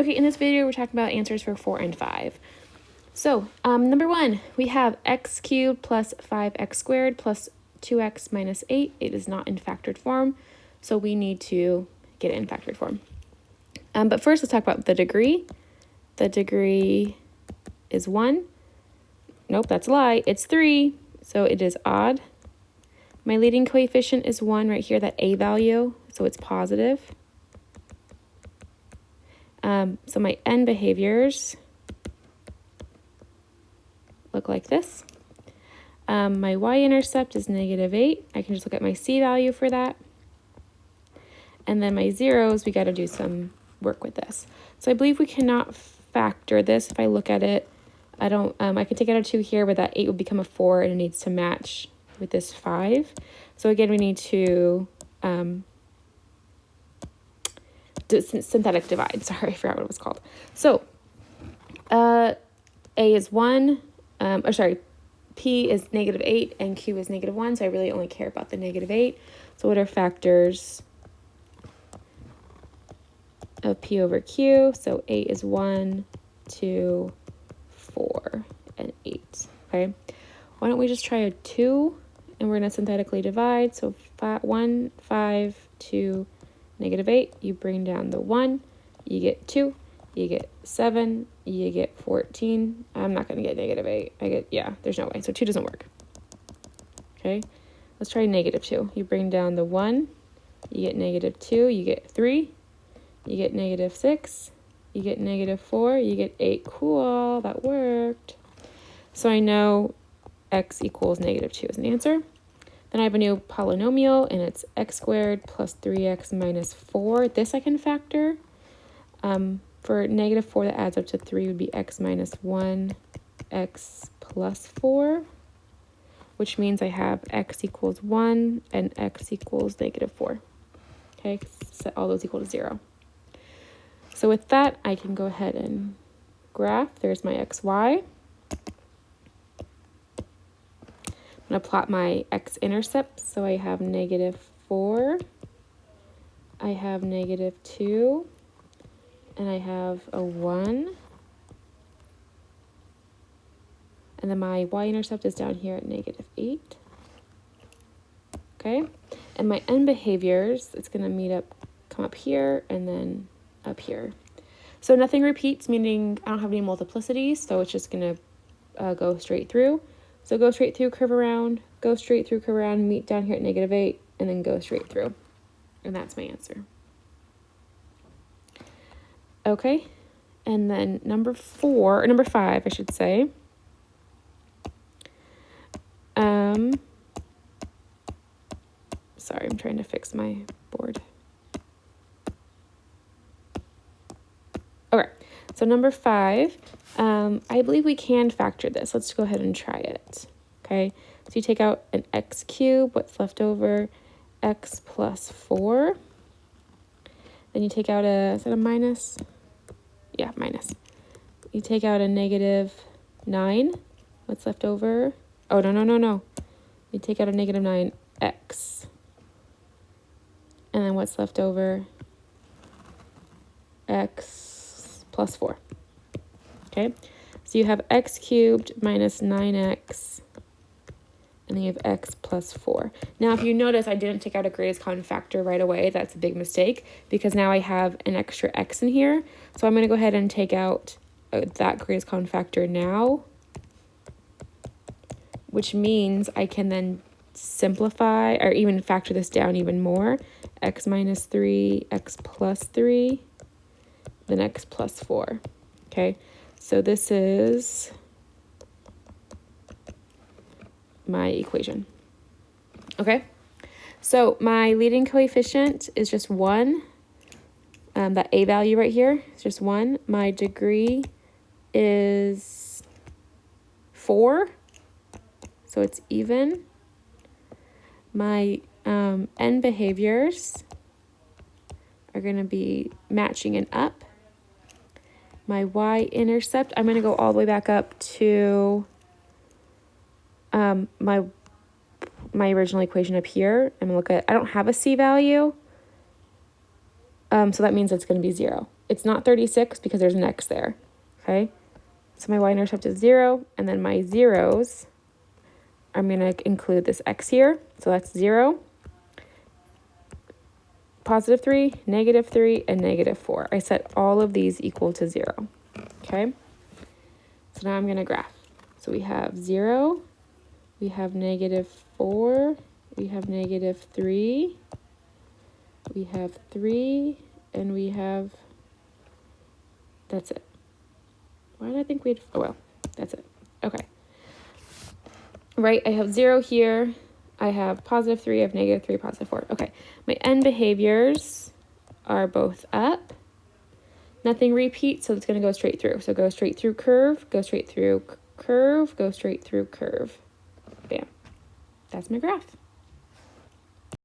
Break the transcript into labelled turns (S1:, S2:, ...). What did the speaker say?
S1: Okay, in this video, we're talking about answers for 4 and 5. So, number 1, we have x cubed plus 5x squared plus 2x minus 8. It is not in factored form, so we need to get it in factored form. But first, let's talk about the degree. The degree is 1. Nope, that's a lie. It's 3, so it is odd. My leading coefficient is 1 right here, that a value, so it's positive. So my n behaviors look like this. My y-intercept is -8. I can just look at my c value for that. And then my zeros, we got to do some work with this. So I believe we cannot factor this. If I look at it, I can take out a 2 here, but that 8 would become a 4, and it needs to match with this 5. So again, we need to synthetic divide. Sorry, I forgot what it was called. So a is 1, p is -8 and q is -1, so I really only care about the -8. So what are factors of p over q? So 8 is 1, 2, 4, and 8. Okay, why don't we just try a 2, and we're going to synthetically divide. So 1, 5, 2, -8, you bring down the 1, you get 2, you get 7, you get 14. I'm not going to get -8. There's no way. So 2 doesn't work. Okay, let's try -2. You bring down the 1, you get -2, you get 3, you get -6, you get -4, you get 8. Cool, that worked. So I know x equals -2 as an answer. Then I have a new polynomial, and it's x squared plus 3x minus 4. This I can factor. For -4, that adds up to 3 would be x minus 1, x plus 4, which means I have x equals 1 and x equals -4. Okay, set all those equal to 0. So with that, I can go ahead and graph. There's my xy. I'm going to plot my x-intercepts. So I have -4, I have -2, and I have a 1. And then my y-intercept is down here at -8. Okay, and my n behaviors, it's going to come up here and then up here. So nothing repeats, meaning I don't have any multiplicities, so it's just going to go straight through. So go straight through, curve around, go straight through, curve around, meet down here at -8, and then go straight through. And that's my answer. Okay, and then number 5, I should say. Sorry, I'm trying to fix my board. Okay, so number 5, I believe we can factor this. Let's go ahead and try it. Okay, so you take out an x cubed, what's left over? X plus 4. Then you take out is that a minus? Yeah, minus. You take out a -9. What's left over? Oh, no. You take out a -9x. And then what's left over? X plus 4. Okay, so you have x cubed minus 9x, and then you have x plus 4. Now, if you notice, I didn't take out a greatest common factor right away. That's a big mistake, because now I have an extra x in here. So I'm going to go ahead and take out that greatest common factor now, which means I can then simplify or even factor this down even more. X minus 3, x plus 3, then x plus 4. Okay, so this is my equation. Okay, so my leading coefficient is just 1. That a value right here is just 1. My degree is 4, so it's even. My n behaviors are going to be matching and up. My y-intercept, I'm going to go all the way back up to my original equation up here. I'm going to look at, I don't have a c value. So that means it's going to be 0. It's not 36 because there's an x there, okay? So my y-intercept is 0, and then my zeros, I'm going to include this x here. So that's 0, positive 3, negative 3, and negative 4. I set all of these equal to 0, okay? So now I'm going to graph. So we have 0, we have negative 4, we have negative 3, we have 3, and we have, that's it. Why did I think we'd, oh well, that's it. Okay. Right, I have 0 here. I have positive 3, I have negative 3, positive 4. Okay, my end behaviors are both up. Nothing repeats, so it's going to go straight through. So go straight through curve, go straight through curve, go straight through curve. Bam. That's my graph.